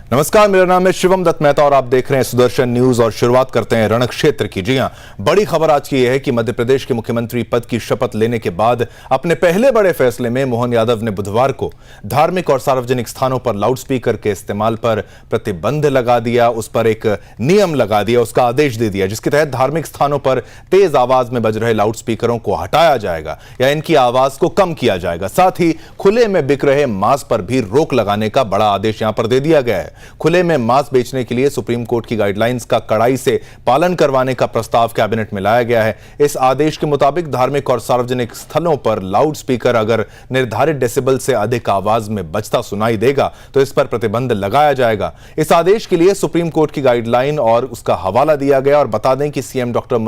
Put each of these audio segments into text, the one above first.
नमस्कार, मेरा नाम है शिवम दत्त मेहता और आप देख रहे हैं सुदर्शन न्यूज। और शुरुआत करते हैं रणक्षेत्र की। जी हां, बड़ी खबर आज की यह है कि मध्य प्रदेश के मुख्यमंत्री पद की शपथ लेने के बाद अपने पहले बड़े फैसले में मोहन यादव ने बुधवार को धार्मिक और सार्वजनिक स्थानों पर लाउडस्पीकर के इस्तेमाल पर प्रतिबंध लगा दिया, उस पर एक नियम लगा दिया, उसका आदेश दे दिया, जिसके तहत धार्मिक स्थानों पर तेज आवाज में बज रहे लाउडस्पीकरों को हटाया जाएगा या इनकी आवाज को कम किया जाएगा। साथ ही खुले में बिक रहे मांस पर भी रोक लगाने का बड़ा आदेश यहां पर दे दिया गया है। खुले में मांस बेचने के लिए सुप्रीम कोर्ट की गाइडलाइंस का कड़ाई से पालन करवाने का प्रस्ताव कैबिनेट में लाया गया है। इस आदेश के मुताबिक धार्मिक और सार्वजनिक स्थलों पर लाउडस्पीकर अगर निर्धारित डेसिबल से अधिक आवाज में बजता सुनाई देगा तो इस पर प्रतिबंध लगाया जाएगा। इस आदेश के लिए सुप्रीम कोर्ट की गाइडलाइन और उसका हवाला दिया गया। और बता दें कि सीएम डॉक्टर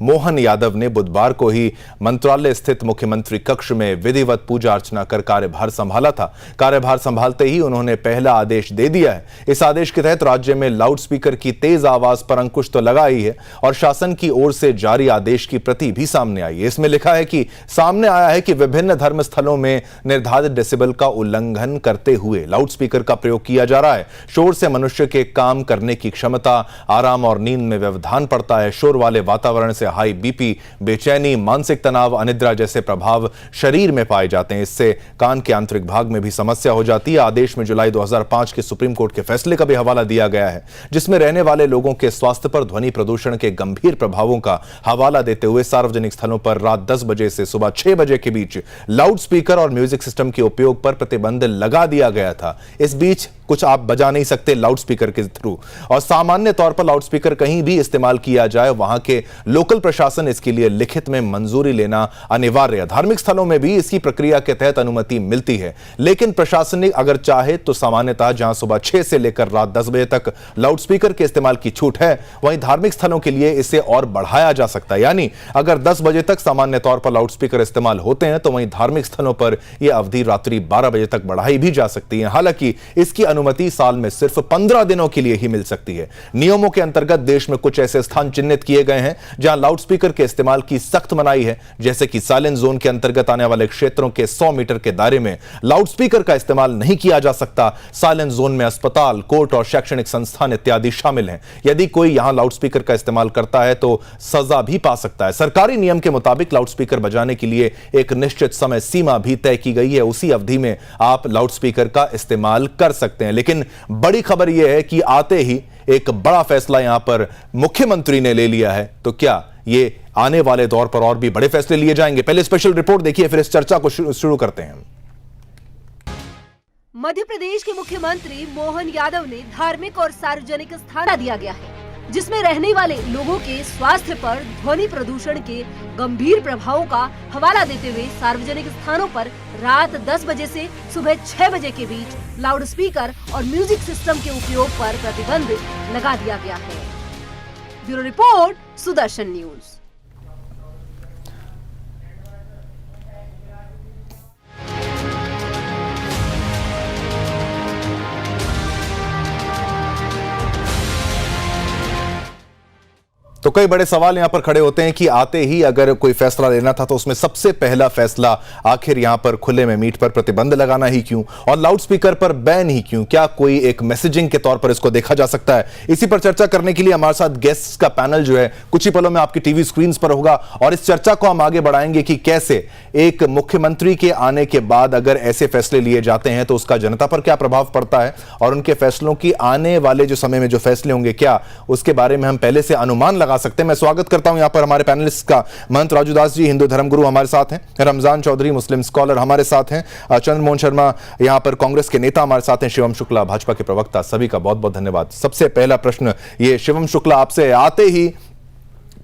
मोहन यादव ने बुधवार को ही मंत्रालय स्थित मुख्यमंत्री कक्ष में विधिवत पूजा अर्चना कर कार्यभार संभाला था। कार्यभार संभालते ही उन्होंने पहला आदेश दे दिया है। इस आदेश के तहत राज्य में लाउडस्पीकर की तेज आवाज पर अंकुश तो लगा ही है और शासन की ओर से जारी आदेश की प्रति भी सामने आई है। इसमें लिखा है कि सामने आया है कि विभिन्न धर्म स्थलों में निर्धारित डेसिबल का उल्लंघन करते हुए लाउडस्पीकर का प्रयोग किया जा रहा है। शोर से मनुष्य के काम करने की क्षमता, आराम और नींद में व्यवधान पड़ता है। शोर वाले वातावरण से हाई बीपी, बेचैनी, मानसिक तनाव, अनिद्रा जैसे प्रभाव शरीर में पाए जाते हैं। इससे कान के आंतरिक भाग में भी समस्या हो जाती है। आदेश में जुलाई 2005 के सुप्रीम कोर्ट के फैसले का भी हवाला दिया गया है, जिसमें रहने वाले लोगों के स्वास्थ्य पर ध्वनि प्रदूषण के गंभीर प्रभावों का हवाला देते हुए सार्वजनिक स्थलों पर रात 10 बजे से सुबह 6 बजे के बीच लाउडस्पीकर और म्यूजिक सिस्टम के उपयोग पर प्रतिबंध लगा दिया गया था। इस बीच कुछ आप बजा नहीं सकते लाउडस्पीकर के थ्रू, और सामान्य तौर पर लाउडस्पीकर कहीं भी इस्तेमाल किया जाए वहां के लोकल प्रशासन इसके लिए लिखित में मंजूरी लेना अनिवार्य है। धार्मिक स्थलों में भी इसकी प्रक्रिया के तहत अनुमति मिलती है, लेकिन प्रशासनिक अगर चाहे तो सामान्यतः जहां सुबह 6 से लेकर रात 10 बजे तक लाउडस्पीकर के इस्तेमाल की छूट है, वहीं धार्मिक स्थलों के लिए इसे और बढ़ाया जा सकता है। यानी अगर 10 बजे तक सामान्य तौर पर लाउडस्पीकर इस्तेमाल होते हैं तो वहीं धार्मिक स्थलों पर यह अवधि रात्रि 12 बजे तक बढ़ाई भी जा सकती है। हालांकि इसकी अनुमति साल में सिर्फ 15 दिनों के लिए ही मिल सकती है। नियमों के अंतर्गत देश में कुछ ऐसे स्थान चिन्हित किए गए हैं जहां लाउडस्पीकर के इस्तेमाल की सख्त मनाही है, जैसे कि साइलेंट जोन के अंतर्गत आने वाले क्षेत्रों के 100 मीटर के दायरे में लाउडस्पीकर का इस्तेमाल नहीं किया जा सकता। साइलेंट जोन में अस्पताल, कोर्ट और शैक्षणिक संस्थान इत्यादि शामिल हैं। यदि कोई यहां लाउडस्पीकर का इस्तेमाल करता है तो सजा भी पा सकता है। सरकारी नियम के मुताबिक लाउडस्पीकर बजाने के लिए एक निश्चित समय सीमा भी तय की गई है। उसी अवधि में आप लाउडस्पीकर का इस्तेमाल कर सकते हैं। लेकिन बड़ी खबर यह है कि आते ही एक बड़ा फैसला यहां पर मुख्यमंत्री ने ले लिया है। तो क्या ये आने वाले दौर पर और भी बड़े फैसले लिए जाएंगे? पहले स्पेशल रिपोर्ट देखिए, फिर इस चर्चा को शुरू करते हैं। मध्य प्रदेश के मुख्यमंत्री मोहन यादव ने धार्मिक और सार्वजनिक स्थान दिया गया है, जिसमें रहने वाले लोगों के स्वास्थ्य पर ध्वनि प्रदूषण के गंभीर प्रभावों का हवाला देते हुए सार्वजनिक स्थानों पर रात 10 बजे से सुबह 6 बजे के बीच लाउडस्पीकर और म्यूजिक सिस्टम के उपयोग पर प्रतिबंध लगा दिया गया है। Bureau report, Sudarshan news. तो कई बड़े सवाल यहां पर खड़े होते हैं कि आते ही अगर कोई फैसला लेना था तो उसमें सबसे पहला फैसला आखिर यहां पर खुले में मीट पर प्रतिबंध लगाना ही क्यों, और लाउडस्पीकर पर बैन ही क्यों? क्या कोई एक मैसेजिंग के तौर पर इसको देखा जा सकता है? इसी पर चर्चा करने के लिए हमारे साथ गेस्ट्स का पैनल जो है कुछ ही पलों में आपकी टीवी स्क्रीन पर होगा, और इस चर्चा को हम आगे बढ़ाएंगे कि कैसे एक मुख्यमंत्री के आने के बाद अगर ऐसे फैसले लिए जाते हैं तो उसका जनता पर क्या प्रभाव पड़ता है, और उनके फैसलों की आने वाले जो समय में जो फैसले होंगे क्या उसके बारे में हम पहले से अनुमान लगा सकते हैं। मैं स्वागत करता हूं यहां पर हमारे पैनलिस्ट का। महंत राजू दास जी हिंदू धर्मगुरु हमारे साथ हैं, रमजान चौधरी मुस्लिम स्कॉलर हमारे साथ हैं, चंद्रमोहन शर्मा यहां पर कांग्रेस के नेता हमारे साथ हैं, शिवम शुक्ला भाजपा के प्रवक्ता। सभी का बहुत बहुत धन्यवाद। सबसे पहला प्रश्न ये शिवम शुक्ला आपसे, आते ही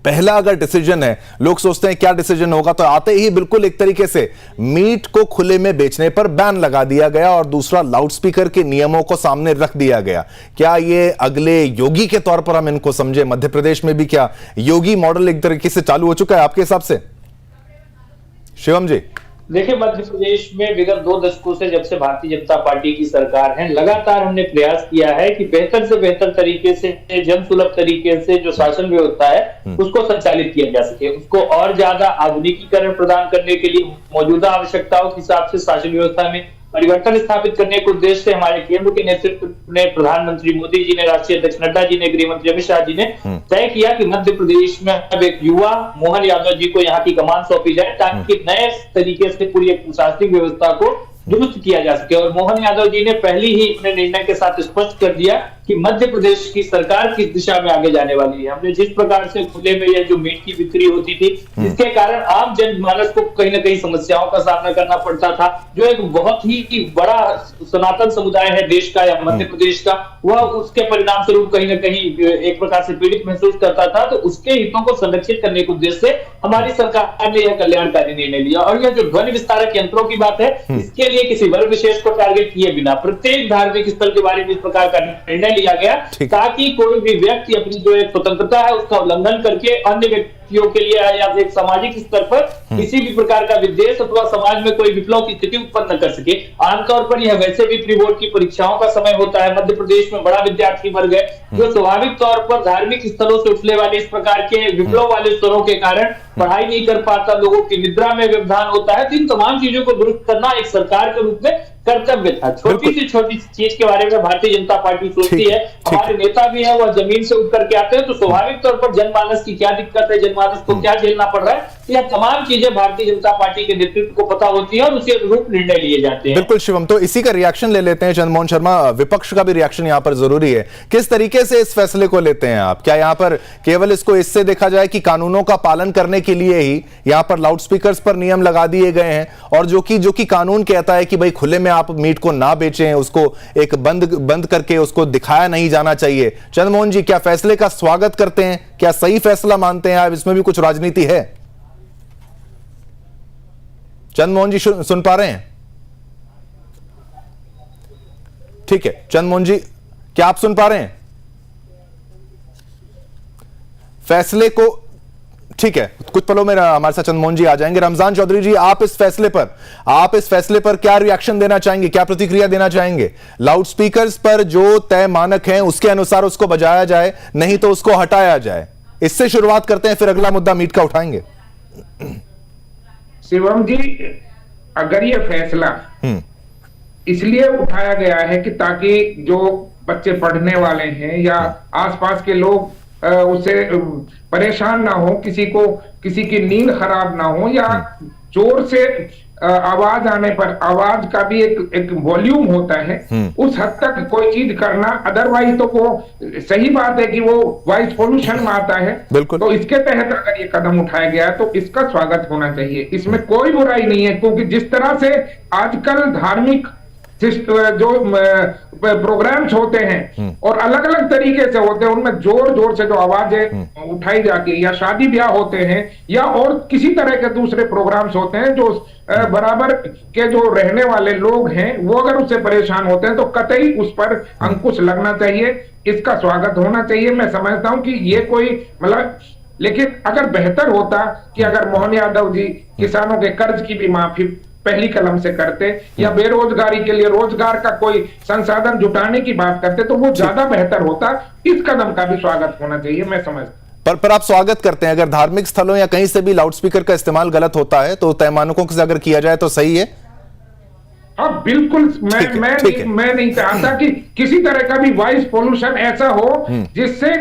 पहला अगर डिसीजन है, लोग सोचते हैं क्या डिसीजन होगा, तो आते ही बिल्कुल एक तरीके से मीट को खुले में बेचने पर बैन लगा दिया गया और दूसरा लाउडस्पीकर के नियमों को सामने रख दिया गया। क्या ये अगले योगी के तौर पर हम इनको समझे? मध्य प्रदेश में भी क्या योगी मॉडल एक तरीके से चालू हो चुका है आपके हिसाब से? शिवम जी। देखिए, मध्य प्रदेश में विगत 2 दशकों से जब से भारतीय जनता पार्टी की सरकार है, लगातार हमने प्रयास किया है कि बेहतर से बेहतर तरीके से, जन सुलभ तरीके से जो शासन व्यवस्था है उसको संचालित किया जा सके, उसको और ज्यादा आधुनिकीकरण प्रदान करने के लिए मौजूदा आवश्यकताओं के हिसाब से शासन व्यवस्था में परिवर्तन स्थापित करने के उद्देश्य से हमारे केंद्र के नेतृत्व में प्रधानमंत्री मोदी जी ने, राष्ट्रीय अध्यक्ष नड्डा जी ने, गृह मंत्री अमित शाह जी ने तय किया कि मध्य प्रदेश में अब एक युवा मोहन यादव जी को यहाँ की कमान सौंपी जाए, ताकि नए तरीके से पूरी एक प्रशासनिक व्यवस्था को दुरुस्त किया जा सके। और मोहन यादव जी ने पहले ही अपने निर्णय के साथ स्पष्ट कर दिया कि मध्य प्रदेश की सरकार किस दिशा में आगे जाने वाली है। हमने जिस प्रकार से खुले में ये जो मीट की बिक्री होती थी, जिसके कारण आम जनमानस को कहीं ना कहीं समस्याओं का सामना करना पड़ता था, जो एक बहुत ही बड़ा सनातन समुदाय है देश का या मध्य प्रदेश का, वह उसके परिणाम स्वरूप कहीं ना कहीं एक प्रकार से पीड़ित महसूस करता था। तो उसके हितों को संरक्षित करने के उद्देश्य से हमारी सरकार ने यह कल्याणकारी निर्णय लिया। और यह जो ध्वनि विस्तारक यंत्रों की बात है, इसके लिए किसी वर्ग विशेष को टारगेट किए बिना प्रत्येक धार्मिक स्थल के बारे में इस प्रकार का निर्णय लिया गया, ताकि कोई भी व्यक्ति अपनी जो एक स्वतंत्रता है उसका उल्लंघन करके अन्य व्यक्तियों के लिए या एक सामाजिक स्तर पर किसी भी प्रकार का विद्वेष अथवा समाज में कोई विप्लव की स्थिति उत्पन्न न कर सके। आमतौर पर यह वैसे भी प्री बोर्ड की परीक्षाओं का समय होता है। मध्य प्रदेश में बड़ा विद्यार्थी वर्ग है जो स्वाभाविक तौर पर धार्मिक स्थलों से उछले वाले इस प्रकार के विप्लव वाले स्तरों के कारण पढ़ाई नहीं कर पाता, लोगों की निद्रा में व्यवधान होता है। तो इन तमाम चीजों को दुरुस्त करना एक सरकार के रूप में कर्तव्य था। छोटी से छोटी चीज के बारे में भारतीय जनता पार्टी सोचती है। हमारे नेता भी है, वह जमीन से उठ करके आते हैं, तो स्वाभाविक तौर पर जनमानस की क्या दिक्कत है, जनमानस को क्या झेलना पड़ रहा है, यह तमाम चीजें भारतीय जनता पार्टी के नेतृत्व को पता होती है और उसी अनुरूप निर्णय लिए जाते हैं। बिल्कुल शिवम, तो इसी का रिएक्शन ले लेते हैं। चंद्रमोहन शर्मा, विपक्ष का भी रिएक्शन यहां पर जरूरी है। किस तरीके से इस फैसले को लेते हैं आप? क्या यहां पर केवल इसको इससे देखा जाए कि कानूनों का पालन करने के लिए ही यहां पर लाउडस्पीकर्स पर नियम लगा दिए गए हैं, और जो कि कानून कहता है कि भाई खुले में आप मीट को ना बेचें, उसको एक बंद करके उसको दिखाया नहीं जाना चाहिए। चंद्रमोहन जी, क्या फैसले का स्वागत करते हैं? क्या सही फैसला मानते हैं आप? इसमें भी कुछ राजनीति है? चंद्रमोहन जी सुन पा रहे हैं? ठीक है चंद्रमोहन जी, क्या आप सुन पा रहे हैं फैसले को? ठीक है, कुछ पलों में हमारे साथ चंद्रमोहन जी आ जाएंगे। रमजान चौधरी जी, आप इस फैसले पर क्या रिएक्शन देना चाहेंगे, क्या प्रतिक्रिया देना चाहेंगे? लाउडस्पीकर्स पर जो तय मानक हैं उसके अनुसार उसको बजाया जाए, नहीं तो उसको हटाया जाए। इससे शुरुआत करते हैं, फिर अगला मुद्दा मीट का उठाएंगे। शिवम जी, अगर ये फैसला इसलिए उठाया गया है कि ताकि जो बच्चे पढ़ने वाले हैं या आसपास के लोग उससे परेशान ना हो, किसी की नींद खराब ना हो, या जोर से आवाज आने पर, आवाज का भी एक वॉल्यूम होता है, उस हद तक कोई चीज करना। अदरवाइज तो वो सही बात है कि वो वॉइस पोल्यूशन में आता है। तो इसके तहत अगर ये कदम उठाया गया तो इसका स्वागत होना चाहिए, इसमें कोई बुराई नहीं है। क्योंकि जिस तरह से आजकल धार्मिक जो प्रोग्राम्स होते हैं और अलग अलग तरीके से होते हैं, उनमें जोर जोर से जो आवाजें उठाई जाती है, या शादी ब्याह होते हैं या और किसी तरह के दूसरे प्रोग्राम्स होते हैं, जो बराबर के जो रहने वाले लोग हैं वो अगर उससे परेशान होते हैं तो कतई उस पर अंकुश लगना चाहिए, इसका स्वागत होना चाहिए। मैं समझता हूं कि ये कोई मतलब, लेकिन अगर बेहतर होता कि अगर मोहन यादव जी किसानों के कर्ज की भी माफी पहली कलम से करते, या बेरोजगारी के लिए रोजगार का कोई संसाधन जुटाने की बात करते, तो वो ज्यादा बेहतर होता। इस कदम का भी स्वागत होना चाहिए, मैं समझता। पर आप स्वागत करते हैं, अगर धार्मिक स्थलों या कहीं से भी लाउडस्पीकर का इस्तेमाल गलत होता है तो तय मानकों से अगर किया जाए तो सही है? हाँ बिल्कुल, मैं नहीं चाहता कि किसी तरह का भी वॉइस पोल्यूशन ऐसा हो जिससे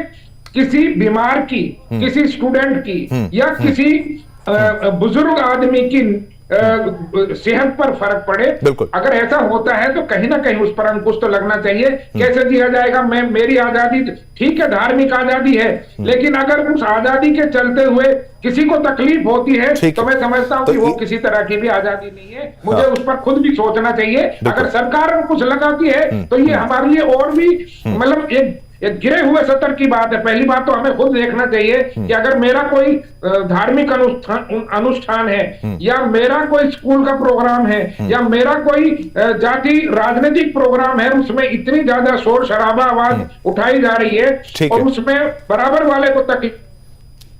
किसी बीमार की, किसी स्टूडेंट की या किसी बुजुर्ग आदमी की सेहत पर फर्क पड़े। अगर ऐसा होता है तो कहीं ना कहीं उस पर अंकुश तो लगना चाहिए। कैसे दिया जाएगा? मेरी आजादी ठीक है, धार्मिक आजादी है, लेकिन अगर उस आजादी के चलते हुए किसी को तकलीफ होती है तो मैं समझता हूँ कि वो किसी तरह की भी आजादी नहीं है। मुझे उस पर खुद भी सोचना चाहिए। अगर सरकार कुछ लगाती है तो ये हमारे लिए और भी मतलब एक गिरे हुए सतर की बात है। पहली बात तो हमें खुद देखना चाहिए कि अगर मेरा कोई धार्मिक अनुष्ठान है, या मेरा कोई स्कूल का प्रोग्राम है, या मेरा कोई जाति राजनीतिक प्रोग्राम है, उसमें इतनी ज्यादा शोर शराबा आवाज उठाई जा रही है और उसमें बराबर वाले को तकलीफ।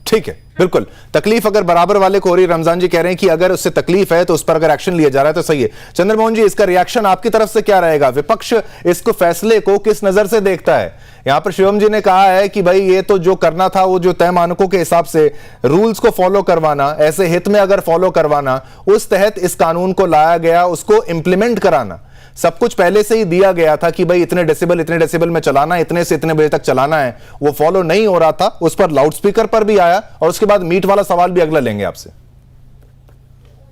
ठीक है। बिल्कुल, तकलीफ अगर बराबर वाले को हो रही, रमजान जी कह रहे हैं कि अगर उससे तकलीफ है तो उस पर अगर एक्शन लिया जा रहा है तो सही है। चंद्रमोहन जी, इसका रिएक्शन आपकी तरफ से क्या रहेगा? विपक्ष इसको फैसले को किस नजर से देखता है? यहां पर शिवम जी ने कहा है कि भाई ये तो जो करना था वो जो तय मानकों के हिसाब से रूल्स को फॉलो करवाना, ऐसे हित में अगर फॉलो करवाना, उस तहत इस कानून को लाया गया, उसको इंप्लीमेंट कराना, सब कुछ पहले से ही दिया गया था कि भाई इतने डेसिबल में चलाना है, इतने से इतने बजे तक चलाना है, वो फॉलो नहीं हो रहा था। उस पर लाउडस्पीकर पर भी आया और उसके बाद मीट वाला सवाल भी अगला लेंगे आपसे।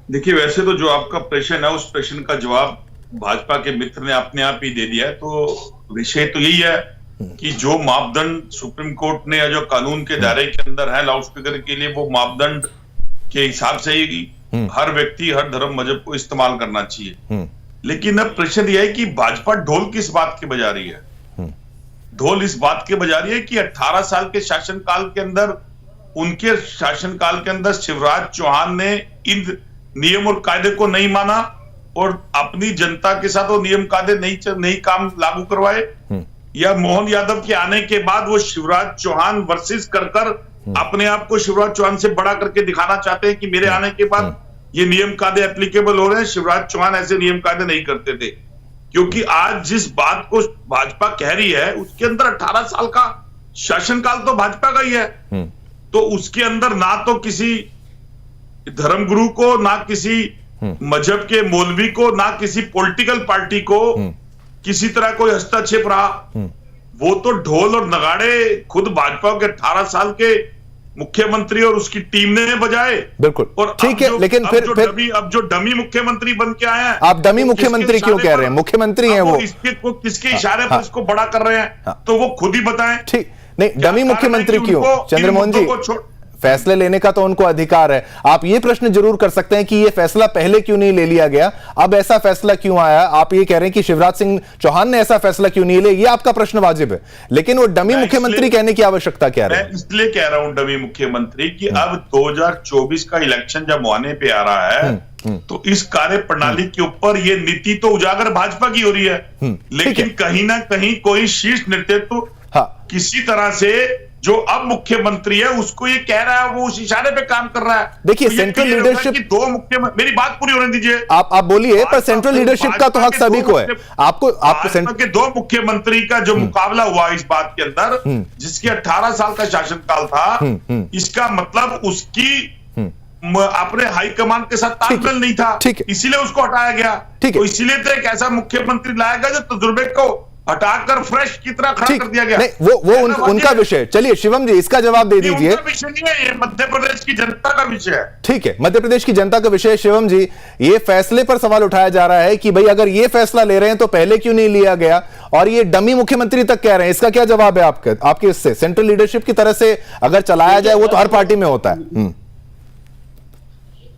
देखिए, वैसे तो जो आपका प्रश्न है उस प्रश्न का जवाब भाजपा के मित्र ने अपने आप ही दे दिया है। तो विषय तो यही है कि जो मापदंड सुप्रीम कोर्ट ने या जो कानून के दायरे के अंदर है लाउडस्पीकर के लिए, वो मापदंड के हिसाब से ही हर व्यक्ति, हर धर्म, मजहब को इस्तेमाल करना चाहिए। लेकिन अब प्रश्न यह है कि भाजपा ढोल किस बात के बजा रही है? ढोल इस बात के बजा रही है कि 18 साल के शासनकाल के अंदर, उनके शासनकाल के अंदर शिवराज चौहान ने इन नियम और कायदे को नहीं माना और अपनी जनता के साथ वो नियम कायदे नहीं काम लागू करवाए, या मोहन यादव के आने के बाद वो शिवराज चौहान वर्सेस कर अपने आप को शिवराज चौहान से बड़ा करके दिखाना चाहते हैं कि मेरे आने के बाद ये नियम कायदे एप्लीकेबल हो रहे हैं। शिवराज चौहान ऐसे नियम कायदे नहीं करते थे। क्योंकि आज जिस बात को भाजपा कह रही है उसके अंदर 18 साल का शासनकाल तो भाजपा का ही है। तो उसके अंदर ना तो किसी धर्मगुरु को, ना किसी मजहब के मौलवी को, ना किसी पॉलिटिकल पार्टी को किसी तरह कोई हस्तक्षेप रहा। वो तो ढोल और नगाड़े खुद भाजपा के 18 साल के मुख्यमंत्री और उसकी टीम ने बजाए। बिल्कुल, और ठीक है, लेकिन फिर अब जो डमी मुख्यमंत्री बन के आए हैं, आप डमी मुख्यमंत्री क्यों कह रहे हैं? मुख्यमंत्री हैं वो, किसके इशारे पर इसको बड़ा कर रहे हैं? तो वो खुद ही बताएं। ठीक नहीं, डमी मुख्यमंत्री क्यों? चंद्रमोहन जी, फैसले लेने का तो उनको अधिकार है। आप ये प्रश्न जरूर कर सकते हैं कि ये फैसला पहले क्यों नहीं ले लिया गया, अब ऐसा फैसला क्यों आया? आप ये कह रहे हैं कि शिवराज सिंह चौहान ने ऐसा फैसला क्यों नहीं लिया, ये आपका प्रश्न वाजिब है, लेकिन वो डमी मुख्यमंत्री कहने की आवश्यकता क्या है? मैं इसलिए कह रहा हूं डमी मुख्यमंत्री कि अब 2024 का इलेक्शन जब आने पे आ रहा है तो इस कार्य प्रणाली के ऊपर ये नीति तो उजागर भाजपा की हो रही है, लेकिन कहीं ना कहीं कोई शीर्ष नेतृत्व किसी तरह से जो अब मुख्यमंत्री है उसको ये कह रहा है, वो उस इशारे पे काम कर रहा है। देखिए, तो सेंट्रल लीडरशिप, दो मुख्यमंत्री, मेरी बात पूरी होने दीजिए। आप बोलिए, पर सेंट्रल लीडरशिप का तो हक सभी को है। आपको के दो मुख्यमंत्री का जो मुकाबला हुआ इस बात के अंदर, जिसके 18 साल का शासनकाल था, इसका मतलब उसकी अपने हाईकमान के साथ तालमेल नहीं था, इसीलिए उसको हटाया गया। तो इसीलिए तो एक ऐसा मुख्यमंत्री लाया गया जो तजुर्बे को हटाकर फ्रेश की तरह खड़ा कर दिया गया। नहीं, वो उनका विषय। चलिए शिवम जी, इसका जवाब दे दीजिए। विषय नहीं है, ये मध्य प्रदेश की जनता का विषय है। ठीक है, मध्य प्रदेश की जनता का विषय। शिवम जी, ये फैसले पर सवाल उठाया जा रहा है कि भाई अगर ये फैसला ले रहे हैं तो पहले क्यों नहीं लिया गया, और ये डमी मुख्यमंत्री तक कह रहे हैं, इसका क्या जवाब है आपके? इससे सेंट्रल लीडरशिप की तरह से अगर चलाया जाए, वो तो हर पार्टी में होता है।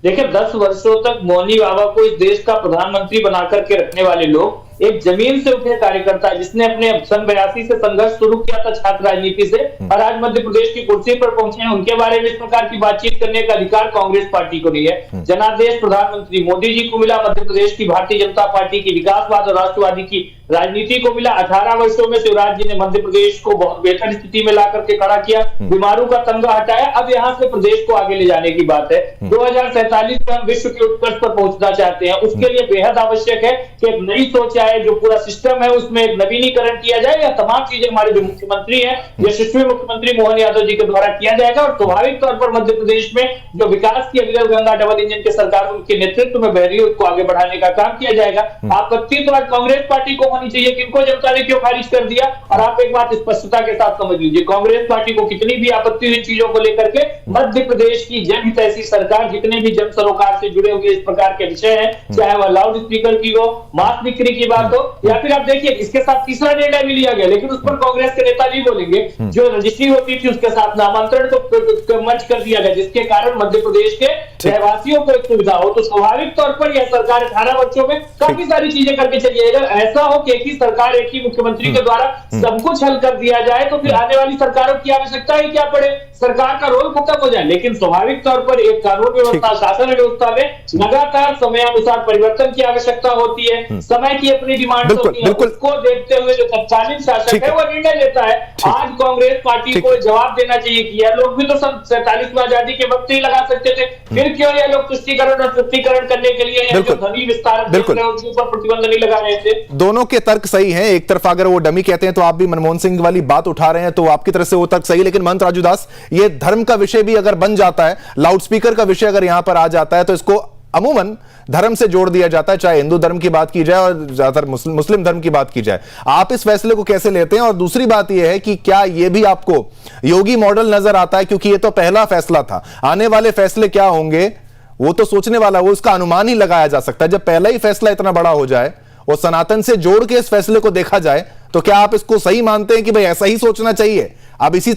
देखिए, 10 वर्षों तक मौनी बाबा को इस देश का प्रधानमंत्री बनाकर के रखने वाले लोग एक जमीन से उठे कार्यकर्ता, जिसने अपने सन 82 से संघर्ष शुरू किया था छात्र राजनीति से, और आज मध्य प्रदेश की कुर्सी पर पहुंचे हैं, उनके बारे में इस प्रकार की बातचीत करने का अधिकार कांग्रेस पार्टी को नहीं है। जनादेश प्रधानमंत्री मोदी जी को मिला, मध्य प्रदेश की भारतीय जनता पार्टी की विकासवाद और राष्ट्रवादी की राजनीति को मिला। 18 वर्षों में शिवराज जी ने मध्य प्रदेश को बहुत बेहतर स्थिति में ला करके खड़ा किया, बीमारों का तंगा हटाया। अब यहाँ से प्रदेश को आगे ले जाने की बात है। 2047 में हम विश्व के उत्कर्ष पर पहुंचना चाहते हैं, उसके लिए बेहद आवश्यक है कि एक नई सोच आए, जो पूरा सिस्टम है उसमें एक नवीनीकरण किया जाए। या तमाम चीजें हमारे जो मुख्यमंत्री हैं, यशस्वी मुख्यमंत्री मोहन यादव जी के द्वारा किया जाएगा, और स्वाभाविक तौर पर मध्य प्रदेश में जो विकास की अविरल गंगा डबल इंजन के सरकार उनके नेतृत्व में बह रही है, उसको आगे बढ़ाने का काम किया जाएगा। आपत्ति तो आज कांग्रेस पार्टी को होनी चाहिए, किनको जनता ने क्यों खारिज कर दिया। और आप एक बात स्पष्टता के साथ समझ लीजिए, कांग्रेस पार्टी को कितनी भी आपत्ति हुई चीजों को लेकर के, मध्य प्रदेश की जनहित ऐसी सरकार, जितने भी जन सरोकार से जुड़े हुए इस प्रकार के विषय हैं, चाहे वह लाउड स्पीकर की हो, मांस बिक्री की बात हो, या फिर आप देखिए इसके साथ तीसरा निर्णय भी लिया गया, लेकिन उस पर कांग्रेस के नेता नहीं बोलेंगे। जो रजिस्ट्री होती थी उसके साथ नामांतरण को मंच कर दिया गया, जिसके कारण मध्य प्रदेश के रहवासियों को एक सुविधा हो। तो स्वाभाविक तौर पर यह सरकार 18 वर्षों में काफी सारी चीजें करके चली। अगर ऐसा हो कि एक ही सरकार, एक ही मुख्यमंत्री के द्वारा सब कुछ हल कर दिया जाए, तो फिर आने वाली सरकारों की आवश्यकता ही क्या पड़े। सरकार का रोल खत्म हो जाए। लेकिन स्वाभाविक तौर पर एक कानून व्यवस्था, शासन व्यवस्था में लगातार समयानुसार परिवर्तन की आवश्यकता होती है, समय की अपनी डिमांड होती है, उसको देखते हुए जो तत्कालीन शासक है वो निर्णय लेता है। आज कांग्रेस पार्टी को जवाब देना चाहिए कि यह लोग भी तो सब 47वीं आजादी के वक्त ही लगा सकते थे, फिर क्यों ये लोग तुष्टीकरण और तृप्तिकरण करने के लिए धनी विस्तार उसके ऊपर प्रतिबंध नहीं लगा रहे थे। दोनों के तर्क सही हैं। एक तरफ अगर वो डमी कहते हैं तो आप भी मनमोहन सिंह वाली बात उठा रहे हैं, तो आपकी तरफ से वो तर्क सही। लेकिन महंत राजू दास, ये धर्म का विषय भी अगर बन जाता है, लाउडस्पीकर का विषय अगर यहां पर आ जाता है, तो इसको अमूमन धर्म से जोड़ दिया जाता है, चाहे हिंदू धर्म की बात की जाए और ज्यादातर मुस्लिम धर्म की बात की जाए। आप इस फैसले को कैसे लेते हैं? और दूसरी बात यह है कि क्या यह भी आपको योगी मॉडल नजर आता है? क्योंकि यह तो पहला फैसला था, आने वाले फैसले क्या होंगे वो तो सोचने वाला, वो उसका अनुमान ही लगाया जा सकता है। जब पहला ही फैसला इतना बड़ा हो जाए और सनातन से जोड़ के इस फैसले को देखा जाए, तो क्या आप इसको सही मानते हैं कि भाई ऐसा ही सोचना चाहिए, अब इसी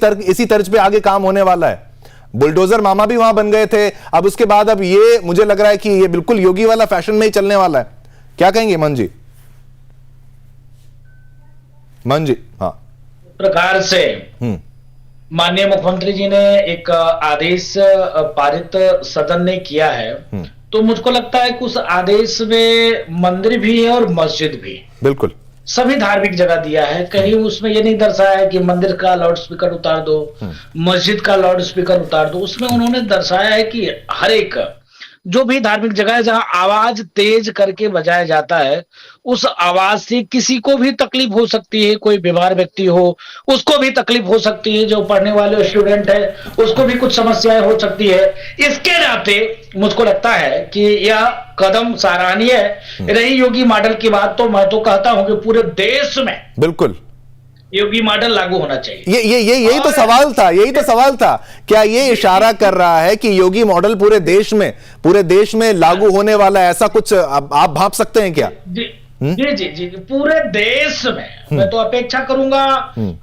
तर्ज पे आगे काम होने वाला है? बुलडोजर मामा भी वहां बन गए थे, अब उसके बाद अब ये मुझे लग रहा है कि ये बिल्कुल योगी वाला फैशन में ही चलने वाला है। क्या कहेंगे मन जी? मन जी, हाँ। प्रकार से माननीय मुख्यमंत्री जी ने एक आदेश पारित सदन ने किया है, तो मुझको लगता है कि उस आदेश में मंदिर भी है और मस्जिद भी, बिल्कुल सभी धार्मिक जगह दिया है। कहीं उसमें ये नहीं दर्शाया है कि मंदिर का लाउड स्पीकर उतार दो, मस्जिद का लाउड स्पीकर उतार दो। उसमें उन्होंने दर्शाया है कि हर एक जो भी धार्मिक जगह है जहां आवाज तेज करके बजाया जाता है, उस आवाज से किसी को भी तकलीफ हो सकती है। कोई बीमार व्यक्ति हो उसको भी तकलीफ हो सकती है, जो पढ़ने वाले स्टूडेंट है उसको भी कुछ समस्याएं हो सकती है। इसके नाते मुझको लगता है कि यह कदम सराहनीय है। रही योगी मॉडल की बात, तो मैं तो कहता हूं कि पूरे देश में बिल्कुल योगी मॉडल लागू होना चाहिए। यही तो सवाल था, यही तो सवाल था। क्या ये इशारा कर रहा है कि योगी मॉडल पूरे देश में लागू होने वाला है? ऐसा कुछ आप भाप सकते हैं क्या? जी, पूरे देश में। मैं तो अपेक्षा करूंगा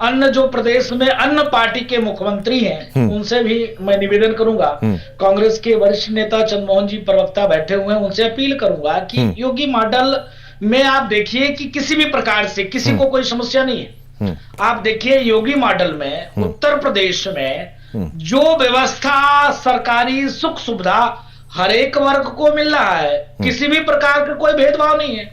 अन्य जो प्रदेश में अन्य पार्टी के मुख्यमंत्री हैं उनसे भी मैं निवेदन करूंगा। कांग्रेस के वरिष्ठ नेता चंद्रमोहन जी प्रवक्ता बैठे हुए हैं, उनसे अपील करूंगा कि योगी मॉडल में आप देखिए कि किसी भी प्रकार से किसी को कोई समस्या नहीं है। आप देखिए योगी मॉडल में उत्तर प्रदेश में जो व्यवस्था सरकारी सुख सुविधा हर एक वर्ग को मिल रहा है, किसी भी प्रकार का कोई भेदभाव नहीं है,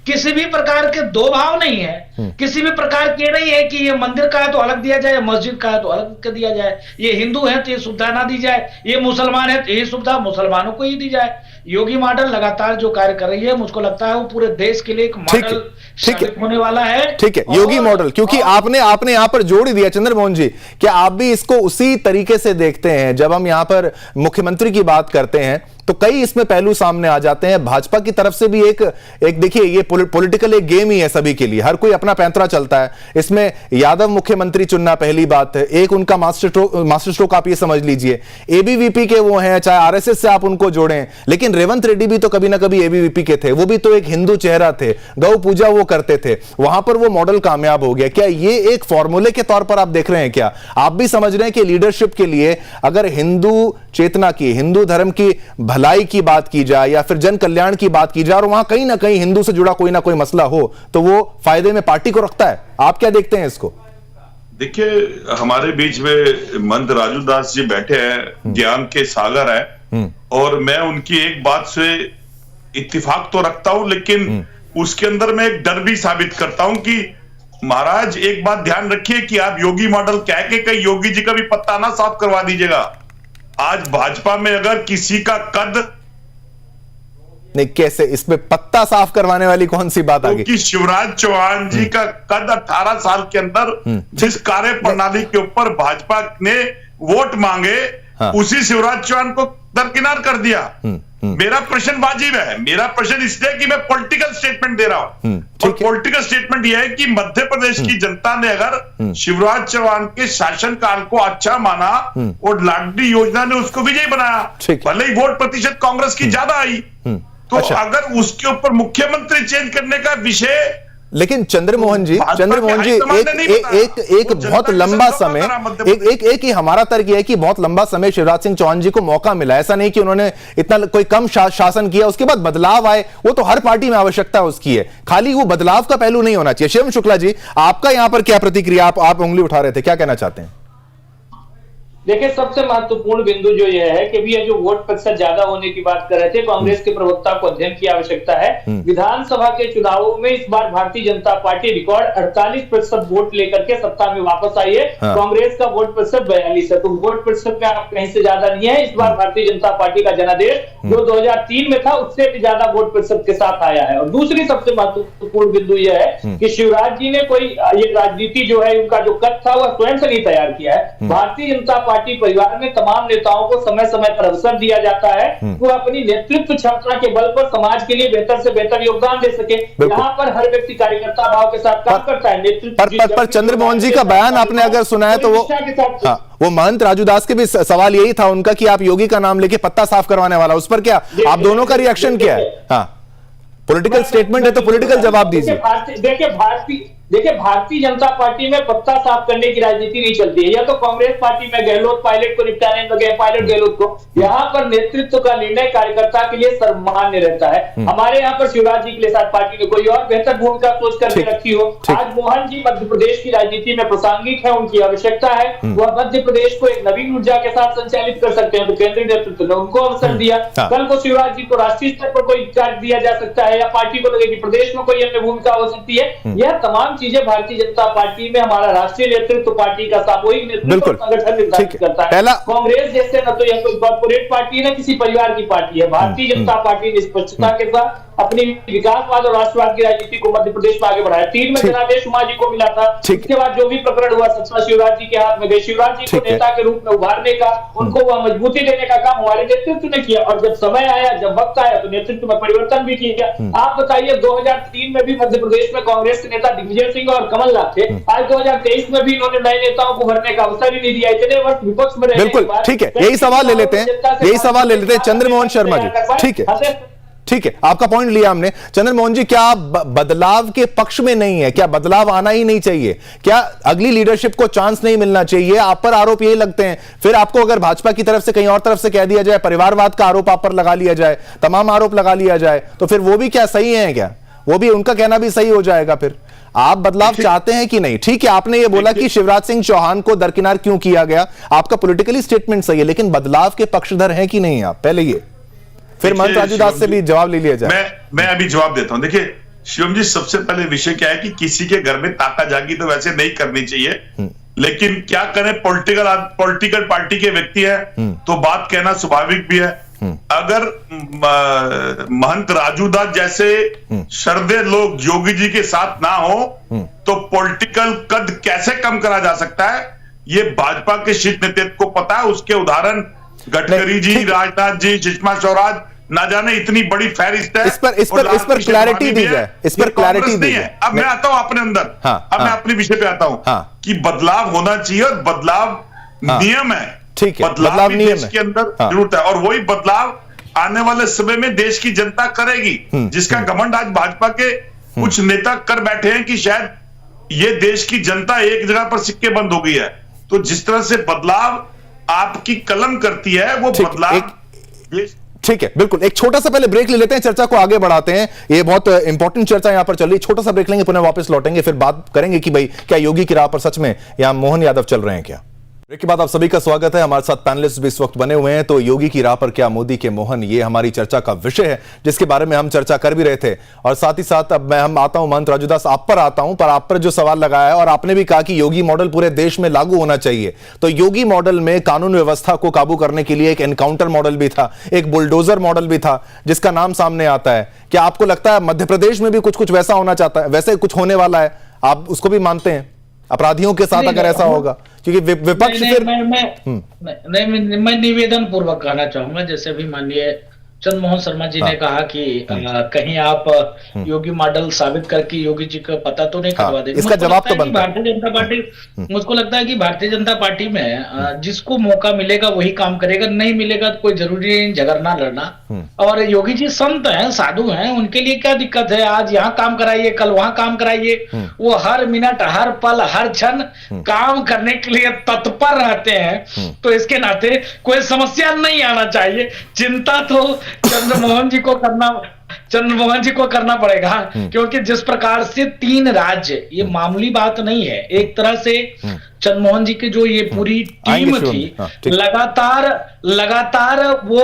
किसी भी प्रकार के दो भाव नहीं है, किसी भी प्रकार के नहीं है कि ये मंदिर का है तो अलग दिया जाए, मस्जिद का है तो अलग कर दिया जाए, ये हिंदू है तो ये सुविधा ना दी जाए, ये मुसलमान है तो ये सुविधा मुसलमानों को ही दी जाए। योगी मॉडल लगातार जो कार्य कर रही है, मुझको लगता है वो पूरे देश के लिए एक मॉडल साबित होने वाला है। ठीक है, योगी मॉडल, क्योंकि आपने यहां पर जोड़ ही दिया चंद्रमोहन जी, क्या आप भी इसको उसी तरीके से देखते हैं? जब हम यहां पर मुख्यमंत्री की बात करते हैं तो कई इसमें पहलू सामने आ जाते हैं। भाजपा की तरफ से भी एक देखिए, ये पॉलिटिकल एक गेम ही है सभी के लिए, हर कोई अपना पैंतरा चलता है। इसमें यादव मुख्यमंत्री चुनना पहली बात है, एक उनका मास्टर स्ट्रोक आप ये समझ लीजिए। एबीवीपी के वो हैं, चाहे आरएसएस से आप उनको जोड़ें, लेकिन रेवंत रेड्डी भी तो कभी ना कभी एबीवीपी के थे, वो भी तो एक हिंदू चेहरा थे, गौ पूजा वो करते थे, वहां पर वो मॉडल कामयाब हो गया। क्या ये एक फॉर्मूले के तौर पर आप देख रहे हैं? क्या आप भी समझ रहे हैं कि लीडरशिप के लिए अगर हिंदू चेतना की, हिंदू धर्म की भलाई की बात की जाए या फिर जन कल्याण की बात की जाए और वहां कहीं ना कहीं हिंदू से जुड़ा कोई ना कोई मसला हो, तो वो फायदे में पार्टी को रखता है? आप क्या देखते हैं इसको? देखिए, हमारे बीच में महंत राजू दास जी बैठे हैं, ज्ञान के सागर है, और मैं उनकी एक बात से इत्तेफाक तो रखता हूं, लेकिन उसके अंदर मैं एक डर भी साबित करता हूं कि महाराज एक बात ध्यान रखिए कि आप योगी मॉडल कह के कहीं योगी जी का भी पत्ता ना साफ करवा दीजिएगा। आज भाजपा में अगर किसी का कद नहीं, कैसे इसमें पत्ता साफ करवाने वाली कौन सी बात आ गई? क्योंकि शिवराज चौहान जी का कद 18 साल के अंदर जिस कार्य प्रणाली के ऊपर भाजपा ने वोट मांगे, उसी शिवराज चौहान को दरकिनार कर दिया। मेरा प्रश्न वाजिब है, मेरा प्रश्न इसलिए कि मैं पॉलिटिकल स्टेटमेंट दे रहा हूं, और पॉलिटिकल स्टेटमेंट यह है कि मध्य प्रदेश की जनता ने अगर शिवराज चौहान के शासनकाल को अच्छा माना और लाडली योजना ने उसको विजयी बनाया, भले ही वोट प्रतिशत कांग्रेस की ज्यादा आई, तो अगर उसके ऊपर मुख्यमंत्री चेंज करने का विषय, लेकिन चंद्रमोहन जी एक बहुत लंबा समय, एक ही हमारा तर्क यह है कि बहुत लंबा समय शिवराज सिंह चौहान जी को मौका मिला। ऐसा नहीं कि उन्होंने इतना कोई कम शासन किया, उसके बाद बदलाव आए, वो तो हर पार्टी में आवश्यकता उसकी है, खाली वो बदलाव का पहलू नहीं होना चाहिए। शिवम शुक्ला जी, आपका यहां पर क्या प्रतिक्रिया? आप उंगली उठा रहे थे, क्या कहना चाहते हैं? देखिए, सबसे महत्वपूर्ण बिंदु जो यह है कि अभी ये जो वोट प्रतिशत ज्यादा होने की बात कर रहे थे, कांग्रेस के प्रवक्ता को अध्ययन की आवश्यकता है। विधानसभा के चुनावों में इस बार Bharatiya Janata party record 48% vote लेकर के सत्ता में वापस आई है। हाँ। कांग्रेस का वोट प्रतिशत 42 है, तो वोट प्रतिशत में आप कहीं से ज्यादा नहीं है। इस बार भारतीय जनता पार्टी का जनादेश जो 2003 में था उससे भी ज्यादा वोट प्रतिशत के साथ आया है। और दूसरी सबसे महत्वपूर्ण बिंदु यह है कि शिवराज जी ने कोई ये राजनीति जो है, उनका जो कद था वह स्वयं से नहीं तैयार किया है। भारतीय जनता पार्टी परिवार में तमाम नेताओं को समय समय पर अवसर दिया जाता है, वो अपनी नेतृत्व क्षमता के बल पर समाज के लिए बेहतर से बेहतर योगदान दे सके। यहाँ पर हर व्यक्ति कार्यकर्ता भाव के साथ काम करता है। नेतृत्व पर चंद्रमोहन जी का बयान आपने अगर सुना है तो वो महंत राजू दास के भी सवाल यही था उनका कि आप योगी का नाम लेके पत्ता साफ करवाने वाला, उस पर क्या आप दोनों का रिएक्शन क्या है? हाँ, पॉलिटिकल स्टेटमेंट है तो पॉलिटिकल जवाब दीजिए। देखिए, भारतीय जनता पार्टी में पत्ता साफ करने की राजनीति नहीं चलती है। या तो कांग्रेस पार्टी में गहलोत पायलट को निपटाने में गए, पायलट गहलोत को, यहाँ पर नेतृत्व का निर्णय कार्यकर्ता के लिए सर्वमान्य रहता है। हमारे यहाँ पर शिवराज जी के लिए शायद पार्टी ने कोई और बेहतर भूमिका सोच करके रखी हो। आज मोहन जी मध्य प्रदेश की राजनीति में प्रासंगिक है, उनकी आवश्यकता है। वह मध्य प्रदेश को एक नवीन ऊर्जा के साथ संचालित कर सकते हैं, तो केंद्रीय नेतृत्व ने उनको अवसर दिया। कल को शिवराज जी को राष्ट्रीय स्तर पर कोई कार्य दिया जा सकता है, या पार्टी को लगे कि प्रदेश में कोई अन्य भूमिका हो सकती है। यह तमाम चीजें भारतीय जनता पार्टी में हमारा राष्ट्रीय नेतृत्व, पार्टी का सामूहिक नेतृत्व, संगठन निर्धारित करता है। कांग्रेस जैसे न तो यह कोई कॉर्पोरेट पार्टी है, न किसी परिवार की पार्टी है। भारतीय जनता पार्टी ने स्पष्टता के साथ अपनी विकासवाद और राष्ट्रवाद की राजनीति को मध्य प्रदेश में आगे बढ़ाया। 3 में जनादेश उमा जी को मिला था, उसके बाद जो भी प्रकरण हुआ सत्ता शिवराज जी के हाथ में गई। शिवराज जी को नेता के रूप में उभारने का, उनको वह मजबूती देने का काम हमारे नेतृत्व ने किया। और जब समय आया, जब वक्त आया, तो नेतृत्व में परिवर्तन भी किया। आप बताइए, 2003 में भी मध्य प्रदेश में कांग्रेस के नेता दिग्विजय सिंह और कमलनाथ थे। आज 2023 में भी इन्होंने नए नेताओं को भरने का अवसर ही नहीं दिया। इतने वर्ष विपक्ष में रहने बिल्कुल ठीक है, यही सवाल ले लेते हैं चंद्रमोहन शर्मा जी। ठीक है, आपका पॉइंट लिया हमने। चंद्रमोहन जी, क्या बदलाव के पक्ष में नहीं है? क्या बदलाव आना ही नहीं चाहिए? क्या अगली लीडरशिप को चांस नहीं मिलना चाहिए? आप पर आरोप यही लगते हैं, फिर आपको अगर भाजपा की तरफ से कहीं और तरफ से कह दिया जाए, परिवारवाद का आरोप आप पर लगा लिया जाए, तमाम आरोप लगा लिया जाए, तो फिर वो भी क्या सही है? क्या वो भी, उनका कहना भी सही हो जाएगा? फिर आप बदलाव चाहते हैं कि नहीं? ठीक है, आपने ये बोला कि शिवराज सिंह चौहान को दरकिनार क्यों किया गया, आपका पॉलिटिकली स्टेटमेंट सही है, लेकिन बदलाव के पक्षधर हैं कि नहीं आप? पहले ये, फिर महंत राजू दास से भी जवाब ले लिया जाए। मैं अभी जवाब देता हूं। देखिए शिवम जी, सबसे पहले विषय क्या है कि किसी के घर में ताका जागी तो वैसे नहीं करनी चाहिए, लेकिन क्या करें, पॉलिटिकल पार्टी के व्यक्ति है तो बात कहना स्वाभाविक भी है। अगर महंत राजू दास जैसे श्रद्धेय लोग योगी जी के साथ ना हो तो पॉलिटिकल कद कैसे कम करा जा सकता है, ये भाजपा के शीर्ष नेतृत्व को पता है। उसके उदाहरण गडकरी जी, राजनाथ जी, सुषमा स्वराज, ना जाने इतनी बड़ी फहरिस्त है। इस पर क्लैरिटी दी जाए, इस पर क्लैरिटी दी जाए। अब मैं आता हूं अपने अंदर, अब मैं अपने विषय पे आता हूं कि बदलाव होना चाहिए और बदलाव नियम है। ठीक है, बदलाव देश के अंदर जरूरत है, और वही बदलाव आने वाले समय में देश की जनता करेगी, जिसका घमंड आज भाजपा के कुछ नेता कर बैठे हैं कि शायद ये देश की जनता एक जगह पर सिक्के बंद हो गई है। तो जिस तरह से बदलाव आपकी कलम करती है, वो बदलाव। ठीक है, बिल्कुल। एक छोटा सा पहले ब्रेक ले लेते हैं, चर्चा को आगे बढ़ाते हैं। ये बहुत इंपॉर्टेंट चर्चा यहां पर चल रही है। छोटा सा ब्रेक लेंगे, पुनः वापस लौटेंगे, फिर बात करेंगे कि भाई क्या योगी की राह पर सच में या मोहन यादव चल रहे हैं क्या। ब्रेक के बाद आप सभी का स्वागत है। हमारे साथ पैनलिस्ट भी इस वक्त बने हुए हैं। तो योगी की राह पर क्या, मोदी के मोहन, ये हमारी चर्चा का विषय है, जिसके बारे में हम चर्चा कर भी रहे थे। और साथ ही साथ अब हम आता हूं महंत राजू दास, आप पर आता हूं, पर आप पर जो सवाल लगाया है, और आपने भी कहा कि योगी मॉडल पूरे देश में लागू होना चाहिए। तो योगी मॉडल में कानून व्यवस्था को काबू करने के लिए एक एनकाउंटर मॉडल भी था, एक बुलडोजर मॉडल भी था, जिसका नाम सामने आता है। क्या आपको लगता है मध्य प्रदेश में भी कुछ वैसा होना चाहता है, वैसे कुछ होने वाला है? आप उसको भी मानते हैं अपराधियों के साथ अगर ऐसा होगा? क्योंकि विपक्ष फिर मैं निवेदन पूर्वक कहना चाहूंगा, जैसे भी माननीय चंद्रमोहन शर्मा जी ने कहा कि कहीं आप योगी मॉडल साबित करके योगी जी का पता तो नहीं करवा देंगे। इसका जवाब तो बनता है। भारतीय जनता पार्टी, मुझको लगता है कि भारतीय जनता पार्टी में जिसको मौका मिलेगा वही काम करेगा, नहीं मिलेगा तो कोई जरूरी नहीं झगड़ना लड़ना। और योगी जी संत हैं, साधु हैं, उनके लिए क्या दिक्कत है? आज यहाँ काम कराइए, कल वहां काम कराइए। वो हर मिनट, हर पल, हर क्षण काम करने के लिए तत्पर रहते हैं। तो इसके नाते कोई समस्या नहीं आना चाहिए। चिंता तो चंद्रमोहन जी को करना चंद्रमोहन जी को करना पड़ेगा, क्योंकि जिस प्रकार से 3 राज्य, ये मामूली बात नहीं है। एक तरह से चंद्रमोहन जी की जो ये पूरी टीम थी, लगातार वो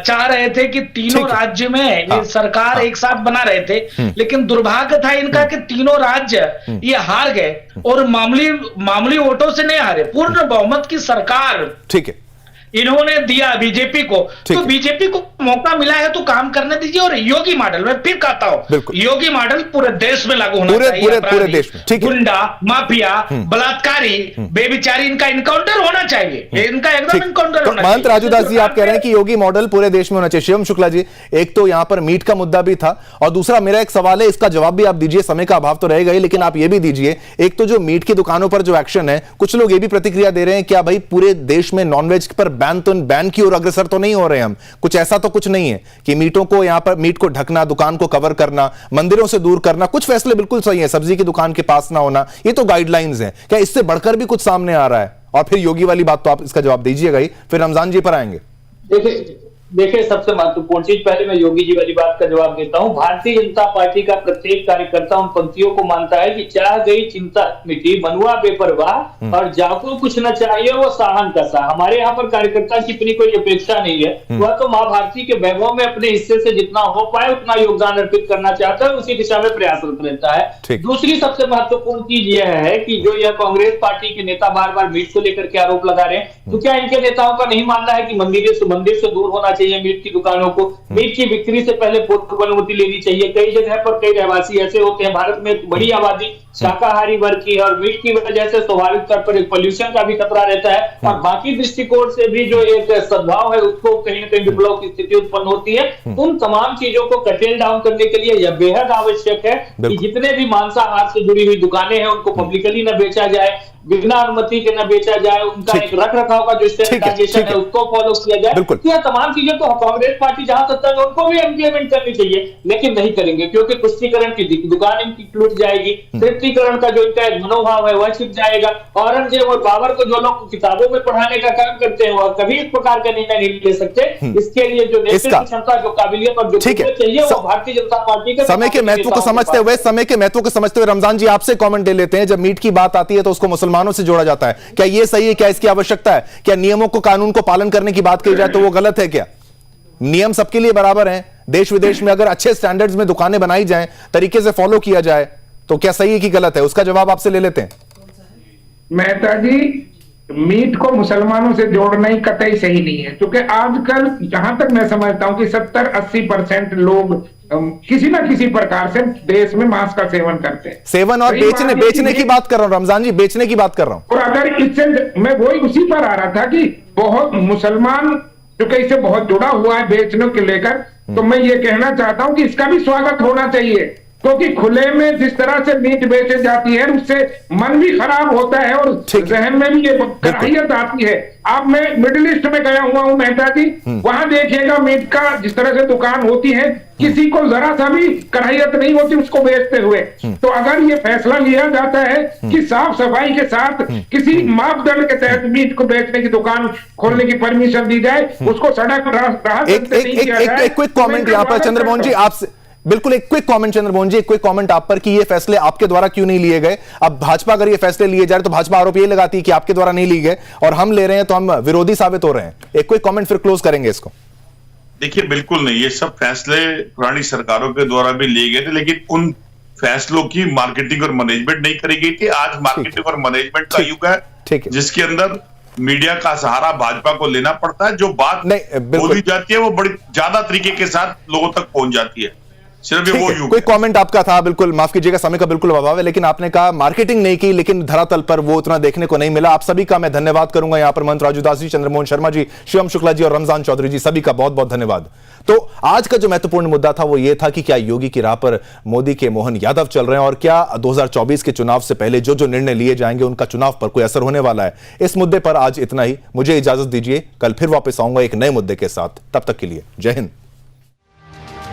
चाह रहे थे कि तीनों राज्य में ये सरकार एक साथ बना रहे थे, लेकिन दुर्भाग्य था इनका कि तीनों राज्य ये हार गए, और मामूली वोटों से नहीं हारे, पूर्ण बहुमत की सरकार ठीक है इन्होंने दिया बीजेपी को। तो बीजेपी को मौका मिला है तो काम करने दीजिए। और योगी मॉडल, मैं फिर कहता हूं, योगी मॉडल पूरे देश में लागू होना चाहिए। पूरे देश में गुंडा, माफिया, बलात्कारी, बेविचारी, इनका इनकाउंटर होना चाहिए, इनका एकदम इनकाउंटर होना चाहिए। महंत राजूदास जी, आप कह रहे हैं कि योगी मॉडल पूरे देश में होना चाहिए। शिवम शुक्ला जी, एक तो यहां पर मीट का मुद्दा भी था, और दूसरा मेरा एक सवाल है, इसका जवाब भी आप दीजिए, समय का अभाव तो रहेगा ही, लेकिन आप ये भी दीजिए, एक तो जो मीट की दुकानों पर जो एक्शन है, कुछ लोग ये भी प्रतिक्रिया दे रहे हैं, क्या भाई पूरे देश में नॉनवेज पर बैन की ओर अग्रसर तो नहीं हो रहे हम? कुछ ऐसा तो कुछ नहीं है कि मीटों को, यहां पर मीट को ढकना, दुकान को कवर करना, मंदिरों से दूर करना, कुछ फैसले बिल्कुल सही है, सब्जी की दुकान के पास ना होना, ये तो गाइडलाइंस हैं। क्या इससे बढ़कर भी कुछ सामने आ रहा है? और फिर योगी वाली बात तो आप इसका जवाब दीजिएगा ही, फिर रमजान जी पर आएंगे। देखिए सबसे महत्वपूर्ण चीज, पहले मैं योगी जी वाली बात का जवाब देता हूं। भारतीय जनता पार्टी का प्रत्येक कार्यकर्ता उन पंक्तियों को मानता है कि चाह गई चिंता मिटी, मनुआ बेपरवाह, और जाको कुछ न चाहिए वो साहन का सा। हमारे यहाँ पर कार्यकर्ता की अपनी कोई अपेक्षा नहीं है, वह तो माँ भारती के वैभव में अपने हिस्से से जितना हो पाए उतना योगदान अर्पित करना चाहता है, उसी दिशा में प्रयासरत रहता है। दूसरी सबसे महत्वपूर्ण चीज यह है कि जो यह कांग्रेस पार्टी के नेता बार बार मीट को लेकर के आरोप लगा रहे हैं, तो क्या इनके नेताओं का नहीं मानना है कि मंदिर से दूर होना चाहिए मीट की दुकानों को? मीट की बिक्री से पहले पूर्व अनुमति लेनी चाहिए। कई जगह पर कई रहवासी ऐसे होते हैं, भारत में बड़ी आबादी शाकाहारी वर्ग की है, और मीट की वजह से स्वाभाविक तौर पर एक पोल्यूशन का भी खतरा रहता है, और बाकी दृष्टिकोण से भी जो एक सद्भाव है उसको कहीं न कहीं विप्लव की स्थिति उत्पन्न होती है। उन तमाम चीजों को कटेल डाउन करने के लिए यह बेहद आवश्यक है कि जितने भी मांसाहार से जुड़ी हुई दुकानें हैं उनको पब्लिकली न बेचा जाए, बिना अनुमति के न बेचा जाए, उनका एक रख रखाव का जो स्टैंडर्डाइजेशन है उसको फॉलो किया जाए। तो यह तमाम चीजें तो कांग्रेस पार्टी जहां सत्ता है उनको भी इम्प्लीमेंट करनी चाहिए, लेकिन नहीं करेंगे, क्योंकि पुष्टिकरण की दुकान इनकी टूट जाएगी, तृप्तिकरण का जो इनका एक मनोभाव है वह छिप जाएगा। औरंगजेब और बाबर को जो लोग किताबों में पढ़ाने का काम करते हैं वह कभी इस प्रकार का निर्णय नहीं ले सकते। इसके लिए जो नेतृत्व क्षमता, जो काबिलियत और जो चाहिए वो भारतीय जनता पार्टी के समय के महत्व को समझते हुए रमजान जी आपसे कमेंट ले लेते हैं। जब मीट की बात आती है तो उसको मुसलमानों से जोड़ा जाता है, क्या ये सही है? क्या इसकी आवश्यकता है? क्या नियमों को, कानून को पालन करने की बात की जाए तो वो गलत है? क्या नियम सबके लिए बराबर हैं? देश विदेश में अगर अच्छे स्टैंडर्ड्स में दुकानें बनाई जाएं, तरीके से फॉलो किया जाए, तो क्या सही है कि गलत है? उसका जवाब आपसे ले लेते हैं। मेहता जी, मीट को मुसलमानों से जोड़ना ही कतई सही नहीं है, क्योंकि आजकल जहां तक मैं समझता हूं कि 70-80% लोग किसी ना किसी प्रकार से देश में मांस का सेवन करते हैं। सेवन और बेचने की बात कर रहा हूं रमजान जी, बेचने की बात कर रहा हूं। और अगर इससे मैं वही उसी पर आ रहा था कि बहुत मुसलमान जो कि इससे बहुत जुड़ा हुआ है बेचने को लेकर, तो मैं ये कहना चाहता हूं कि इसका भी स्वागत होना चाहिए, क्योंकि खुले में जिस तरह से मीट बेचे जाती है उससे मन भी खराब होता है और जहन में भी ये कराहियत आती है। अब मैं मिडिल ईस्ट में गया हुआ हूं मेहता जी, वहां देखिएगा मीट का जिस तरह से दुकान होती है, किसी को जरा सा भी कराहियत नहीं होती उसको बेचते हुए। तो अगर ये फैसला लिया जाता है कि साफ सफाई के साथ किसी मापदंड के तहत मीट को बेचने की दुकान खोलने की परमिशन दी जाए, उसको सड़क एक क्विक कमेंट यहां पर चंद्रमोहन जी आपसे, बिल्कुल एक क्विक कमेंट चंद्रमोहन जी, एक क्विक कमेंट आप पर कि ये फैसले आपके द्वारा क्यों नहीं लिए गए? अब भाजपा अगर ये फैसले लिए जा रहे तो भाजपा आरोप ये लगाती है कि आपके द्वारा नहीं लिए गए, और हम ले रहे हैं तो हम विरोधी साबित हो रहे हैं। एक क्विक कमेंट फिर क्लोज करेंगे इसको। देखिए बिल्कुल नहीं, ये सब फैसले पुरानी सरकारों के द्वारा भी लिए गए थे, लेकिन उन फैसलों की मार्केटिंग और मैनेजमेंट नहीं करी गई थी। आज मार्केटिंग और मैनेजमेंट का युग है, जिसके अंदर मीडिया का सहारा भाजपा को लेना पड़ता है। जो बात बोली जाती है वो बड़ी ज्यादा तरीके के साथ लोगों तक पहुंच जाती है। कोई कमेंट आपका था, बिल्कुल माफ कीजिएगा, समय का बिल्कुल अभाव है, लेकिन आपने कहा मार्केटिंग नहीं की, लेकिन धरातल पर वो उतना देखने को नहीं मिला। आप सभी का मैं धन्यवाद करूंगा। यहां पर महंत राजूदास जी, चंद्रमोहन शर्मा जी, शिवम शुक्ला जी और रमजान चौधरी जी, सभी का बहुत बहुत धन्यवाद। तो आज का जो महत्वपूर्ण मुद्दा था वो ये था कि क्या योगी की राह पर मोदी के मोहन यादव चल रहे हैं, और क्या 2024 के चुनाव से पहले जो जो निर्णय लिए जाएंगे उनका चुनाव पर कोई असर होने वाला है। इस मुद्दे पर आज इतना ही, मुझे इजाजत दीजिए, कल फिर वापस आऊंगा एक नए मुद्दे के साथ। तब तक के लिए जय हिंद।